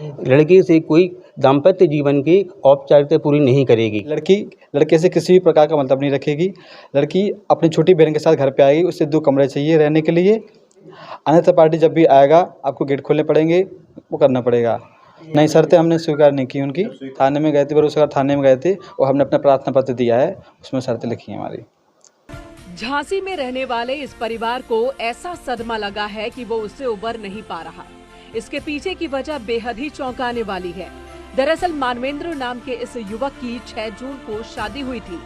लड़के से कोई दाम्पत्य जीवन की औपचारिकता पूरी नहीं करेगी। लड़की लड़के से किसी भी प्रकार का मतलब नहीं रखेगी। लड़की अपनी छोटी बहन के साथ घर पे आएगी, उसे 2 कमरे चाहिए रहने के लिए। अन्यथा पार्टी जब भी आएगा आपको गेट खोलने पड़ेंगे, वो करना पड़ेगा। नहीं, शर्तें हमने स्वीकार नहीं की उनकी। थाने में गए थे, भरोसेगार थाने में गए थे और हमने अपना प्रार्थना पत्र दिया है, उसमें शर्तें लिखी हैं हमारी। झांसी में रहने वाले इस परिवार को ऐसा सदमा लगा है कि वो उससे उबर नहीं पा रहा। इसके पीछे की वजह बेहद ही चौंकाने वाली है। दरअसल मानवेंद्र नाम के इस युवक की 6 जून को शादी हुई थी।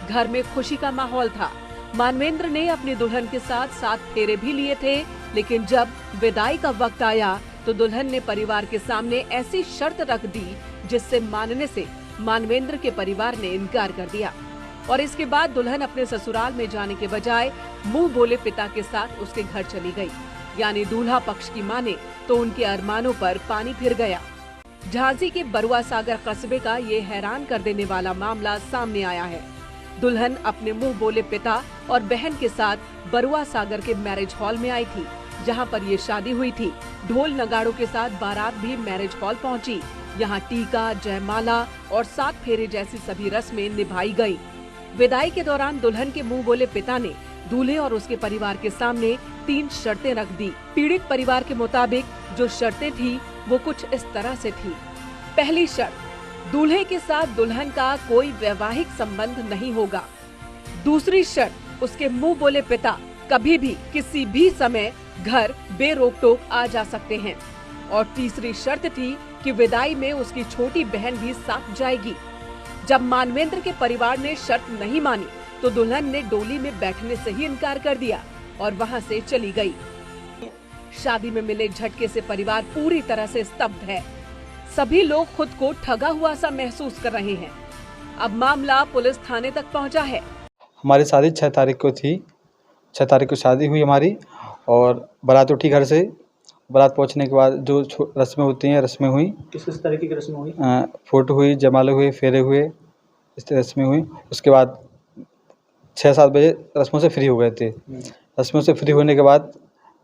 घर में खुशी का माहौल था। मानवेंद्र ने अपनी दुल्हन के साथ 7 फेरे भी लिए थे, लेकिन जब विदाई का वक्त आया तो दुल्हन ने परिवार के सामने ऐसी शर्त रख दी जिससे मानने से मानवेंद्र के परिवार ने इनकार कर दिया। और इसके बाद दुल्हन अपने ससुराल में जाने के बजाय मुंह बोले पिता के साथ उसके घर चली गई। यानी दूल्हा पक्ष की माने तो उनके अरमानों पर पानी फिर गया। झांसी के बरुआ सागर कस्बे का ये हैरान कर देने वाला मामला सामने आया है। दुल्हन अपने मुंह बोले पिता और बहन के साथ बरुआ सागर के मैरिज हॉल में आई थी, जहां पर ये शादी हुई थी। ढोल नगाड़ों के साथ बारात भी मैरिज हॉल पहुंची। यहां टीका, जयमाला और 7 फेरे जैसी सभी रस्में निभाई गयी। विदाई के दौरान दुल्हन के मुंह बोले पिता ने दूल्हे और उसके परिवार के सामने 3 शर्तें रख दी। पीड़ित परिवार के मुताबिक जो शर्तें थी वो कुछ इस तरह से थी। पहली शर्त, दूल्हे के साथ दुल्हन का कोई वैवाहिक संबंध नहीं होगा। दूसरी शर्त, उसके मुंह बोले पिता कभी भी किसी भी समय घर बेरोक टोक आ जा सकते हैं। और तीसरी शर्त थी कि विदाई में उसकी छोटी बहन भी साथ जाएगी। जब मानवेंद्र के परिवार ने शर्त नहीं मानी तो दुल्हन ने डोली में बैठने से ही इनकार कर दिया और वहां से चली गई। शादी में मिले झटके से परिवार पूरी तरह से स्तब्ध है। सभी लोग खुद को ठगा हुआ सा महसूस कर रहे हैं। अब मामला पुलिस थाने तक पहुंचा है। हमारी शादी 6 तारीख को थी। 6 तारीख को शादी हुई हमारी और बारात उठी घर से। बारात पहुंचने के बाद जो रस्में होती हैं, रस्में हुई। किस तरीके की रस्में हुई? फोटो हुई, जयमाला हुई, फेरे हुए, इस तरह रस्में हुई। उसके बाद 6-7 बजे रस्मों से फ्री हो गए थे। रस्मों से फ्री होने के बाद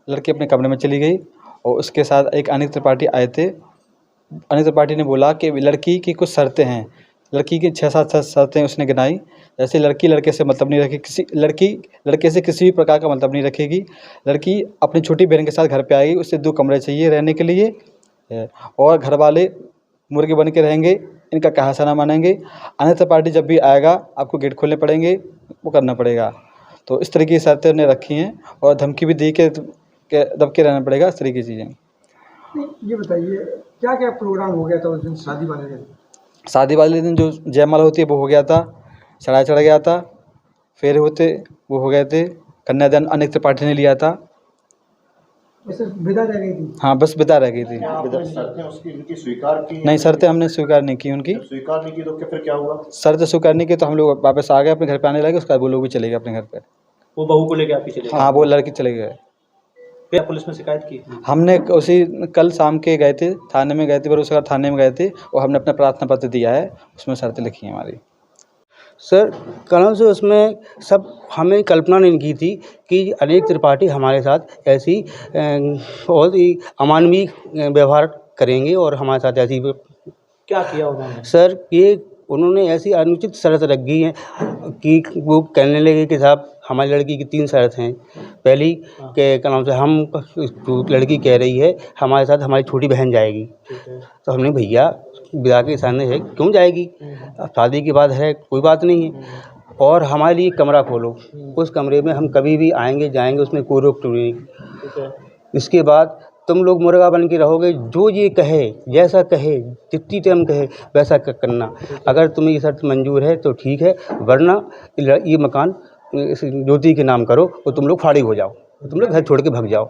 लड़की अपने कमरे में चली गई और उसके साथ एक अनिल त्रिपाठी आए थे। अनिल त्रिपाठी ने बोला कि लड़की की कुछ शर्तें हैं। लड़की की 6-7 शर्तें उसने गिनाई। जैसे लड़की लड़के से मतलब नहीं रखेगी, लड़की लड़के से किसी भी प्रकार का मतलब नहीं रखेगी। लड़की अपनी छोटी बहन के साथ घर पे आएगी, उसे 2 कमरे चाहिए रहने के लिए और घर वाले मुर्गे बन के रहेंगे, इनका कहा ना मानेंगे। अन्यथा पार्टी जब भी आएगा आपको गेट खोलने पड़ेंगे, वो करना पड़ेगा। तो इस तरीके की शर्तें उन्हें रखी हैं और धमकी भी दी के दब के रहना पड़ेगा, इस तरीके की चीज़ें। ये बताइए क्या क्या प्रोग्राम हो गया था उस दिन शादी वाले दिन? शादी वाले दिन जो जयमाला होती है वो हो गया था, चढ़ाई चढ़ गया था, फेरे होते वो हो गए थे, कन्यादान अनिल त्रिपाठी ने लिया था। वैसे विदा रह गई थी? हाँ, बस विदा रह गई थी। शर्तें उसकी इनकी स्वीकार की? नहीं, शर्तें हमने स्वीकार नहीं की उनकी। स्वीकार नहीं की तो फिर क्या हुआ? शर्तें स्वीकार नहीं की तो हम लोग वापस आ गए, अपने घर पे आने लगे। उसके बाद वो लोग भी चले गए अपने घर पे। वो बहू को लेकर आप ही चले गए? हाँ, वो लड़के चले गए। फिर पुलिस में शिकायत की? हमने उसी कल शाम के गए थे, थाने में गए थे, भरोसेगार थाने में गए थे और हमने अपना प्रार्थना पत्र दिया है, उसमें शर्तें लिखी हैं हमारी। सर, कारण से उसमें सब हमें कल्पना नहीं की थी कि अनिल त्रिपाठी हमारे साथ ऐसी बहुत ही अमानवीय व्यवहार करेंगे और हमारे साथ ऐसी। क्या किया उन्होंने? सर, ये उन्होंने ऐसी अनुचित शर्त रख दी है कि वो कहने लगे कि साहब हमारी लड़की की 3 शर्त हैं। पहली के क्या नाम से हम लड़की कह रही है हमारे साथ हमारी छोटी बहन जाएगी। तो हमने भैया विदा के सामने है क्यों जाएगी, अब शादी की बात है, कोई बात नहीं है। और हमारे लिए कमरा खोलो, उस कमरे में हम कभी भी आएंगे जाएंगे, उसमें कोई रोक टोक नहीं। इसके बाद तुम लोग मुर्गा बन के रहोगे, जो ये कहे जैसा कहे जितनी टाइम कहे वैसा करना। अगर तुम्हें ये शर्त मंजूर है तो ठीक है, वरना ये मकान ज्योति के नाम करो और तुम लोग फाड़िग हो जाओ, तुम लोग घर छोड़ के भाग जाओ।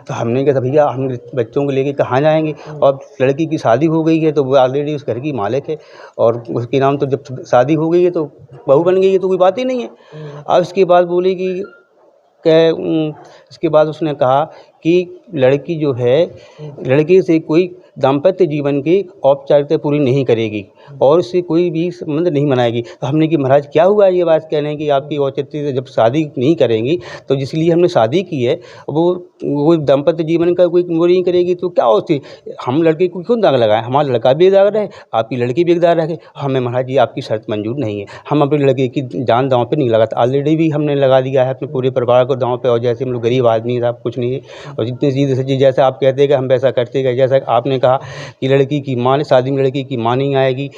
तो हमने कहा भैया हम बच्चों को लेके कहाँ जाएंगे, और लड़की की शादी हो गई है तो वो ऑलरेडी उस घर की मालिक है और उसके नाम तो जब शादी हो गई है तो बहू बन गई है तो कोई बात ही नहीं है। अब इसके बाद बोली कि इसके बाद उसने कहा कि लड़की जो है लड़के से कोई दाम्पत्य जीवन की औपचारिकता पूरी नहीं करेगी और उससे कोई भी संबंध नहीं बनाएगी। तो हमने कि महाराज क्या हुआ ये बात कहने की आपकी औचित्य जब शादी नहीं करेंगी तो जिसलिए हमने शादी की है वो दाम्पत्य जीवन का कोई वो नहीं करेगी तो क्या होती। हम लड़के को क्यों दाग लगाएं, हमारा लड़का भी दाग रहे, आपकी लड़की भी दाग रहे। हमें महाराज जी आपकी शर्त मंजूर नहीं है, हम अपने लड़के की जान दांव पे नहीं लगाते। ऑलरेडी भी हमने लगा दिया है अपने पूरे परिवार को दांव पे। और जैसे हम लोग गरीब आदमी साहब कुछ नहीं है और जितनी सीधे सच्ची जैसे आप कहते हैं हम वैसा करते गए। जैसा आपने कहा कि लड़की की माँ ने शादी में लड़की की माँ नहीं आएगी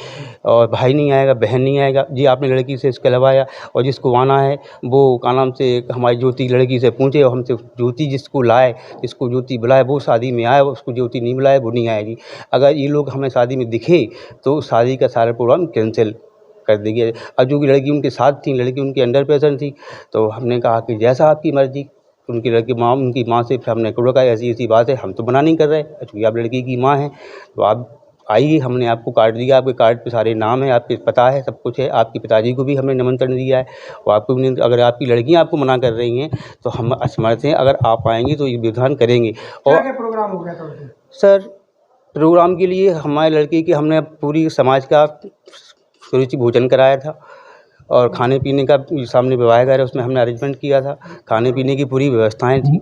और भाई नहीं आएगा, बहन नहीं आएगा जी। आपने लड़की से कहलवाया और जिसको आना है वो का नाम से हमारी ज्योति लड़की से पूछे और हमसे ज्योति जिसको लाए, जिसको ज्योति बुलाए वो शादी में आए, उसको ज्योति नहीं बुलाए वो नहीं आएगी। अगर ये लोग हमें शादी में दिखे तो शादी का सारा प्रोग्राम कैंसिल कर देंगे। अब जो कि लड़की उनके साथ थी, लड़की उनके अंडर प्रेशर थी, तो हमने कहा कि जैसा आपकी मर्जी। उनकी लड़की माँ, उनकी माँ से फिर हमने कहा ऐसी ऐसी बात है, हम तो मना नहीं कर रहे क्योंकि आप लड़की की माँ हैं तो आप आइए। हमने आपको कार्ड दिया, आपके कार्ड पे सारे नाम है, आपके पता है, सब कुछ है। आपके पिताजी को भी हमने निमंत्रण दिया है और आपको भी। अगर आपकी लड़कियां आपको मना कर रही हैं तो हम असमर्थ हैं, अगर आप आएंगी तो ये विधान करेंगे। और क्या प्रोग्राम हो गया था उस दिन? सर प्रोग्राम के लिए हमारे लड़के की हमने पूरी समाज का सुरुचि भोजन कराया था और खाने पीने का सामने विवाह घर है उसमें हमने अरेंजमेंट किया था। खाने पीने की पूरी व्यवस्थाएं थी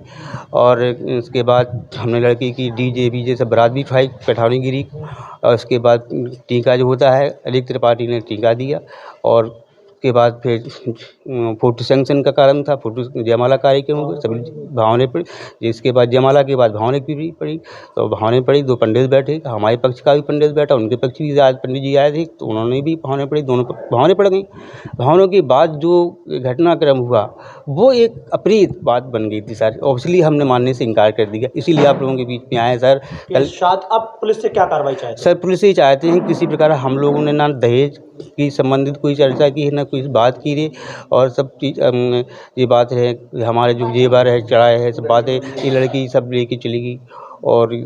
और इसके बाद हमने लड़की की डीजे बीजे सब बारात भी उठाई पैठानी गिरी और उसके बाद टीका जो होता है अलीक त्रिपाठी ने टीका दिया और उसके बाद फिर फोटो सेंक्शन का कारण था, फोटो जयमाला कार्यक्रम हुए, सभी भावनें पड़ी। जिसके बाद जयमाला के बाद भावनें भी पड़ी तो भावनें पड़ी। 2 पंडित बैठे, हमारे पक्ष का भी पंडित बैठा, उनके पक्ष भी आज पंडित जी आए थे तो उन्होंने भी भावनें पड़ी, दोनों भावनें पड़ गई। भावनों के बाद जो घटनाक्रम हुआ वो एक अप्रिय बात बन गई थी सर। ऑब्वियसली हमने मानने से इनकार कर दिया, इसीलिए आप लोगों के बीच में आए सर। कल अब पुलिस से क्या कार्रवाई चाहते हैं? सर पुलिस से ही चाहते हैं किसी प्रकार हम लोगों ने ना दहेज की संबंधित कोई चर्चा की है, ना कोई बात की है और सब चीज़ ये बात है हमारे जो जेवर है चढ़ाए है सब बातें ये लड़की सब लेके चली गई। और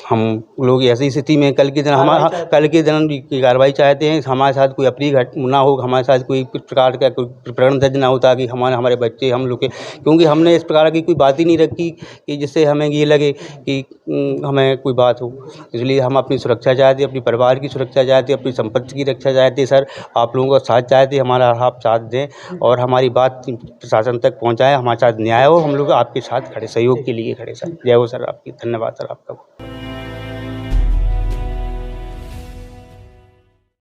हम लोग ऐसी स्थिति में कल के दिन की कार्रवाई चाहते हैं। हमारे साथ कोई अप्रिय घटना ना हो, हमारे साथ कोई प्रकार का कोई प्रकरण दर्ज ना हो ताकि हमारे बच्चे हम लोग के, क्योंकि हमने इस प्रकार की कोई बात ही नहीं रखी कि जिससे हमें ये लगे कि हमें कोई बात हो। इसलिए हम अपनी सुरक्षा चाहते हैं, अपने परिवार की सुरक्षा चाहते हैं, अपनी संपत्ति की रक्षा चाहते हैं। सर आप लोगों का साथ चाहते हैं, हमारा आप साथ दें और हमारी बात प्रशासन तक पहुँचाएँ, हमारे साथ न्याय हो। हम लोग आपके साथ खड़े, सहयोग के लिए खड़े सर। जय हो सर आपकी, धन्यवाद सर आपका।